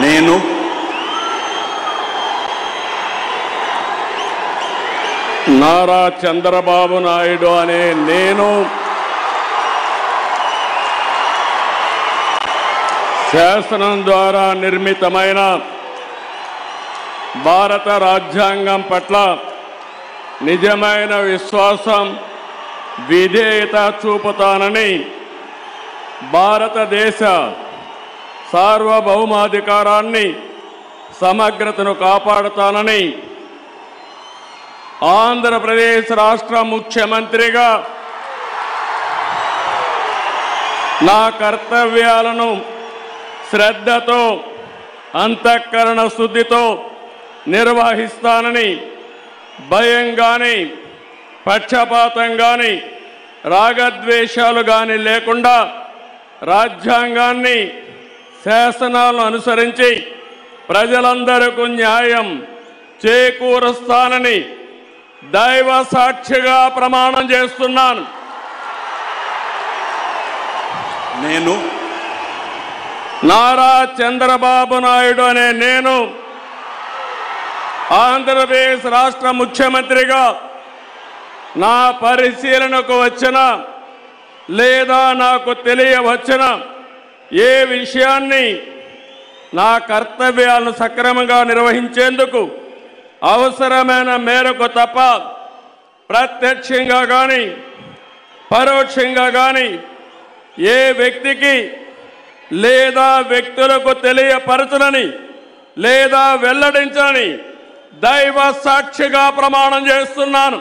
నేను నారా చంద్రబాబు నాయుడు అనే నేను శాసనం ద్వారా నిర్మితమైన భారత రాజ్యాంగం పట్ల నిజమైన విశ్వాసం విధేయత చూపుతానని భారతదేశ సార్వభౌమాధికారాన్ని సమగ్రతను కాపాడుతానని ఆంధ్రప్రదేశ్ రాష్ట్ర ముఖ్యమంత్రిగా నా కర్తవ్యాలను శ్రద్ధతో అంతఃకరణ శుద్ధితో నిర్వహిస్తానని భయం గాని పక్షపాతం గాని రాగద్వేషాలు గాని లేకుండా రాజ్యాంగాన్ని శాసనాలను అనుసరించి ప్రజలందరికీ న్యాయం చేకూరుస్తానని దైవ సాక్షిగా ప్రమాణం చేస్తున్నాను. నేను నారా చంద్రబాబు నాయుడు అనే నేను ఆంధ్రప్రదేశ్ రాష్ట్ర ముఖ్యమంత్రిగా నా పరిశీలనకు వచ్చిన లేదా నాకు తెలియవచ్చిన ఏ విషయాన్ని నా కర్తవ్యాలను సక్రమంగా నిర్వహించేందుకు అవసరమైన మేరకు తప్ప ప్రత్యక్షంగా కానీ పరోక్షంగా కానీ ఏ వ్యక్తికి లేదా వ్యక్తులకు తెలియపరచనని లేదా వెల్లడించని దైవ సాక్షిగా ప్రమాణం చేస్తున్నాను.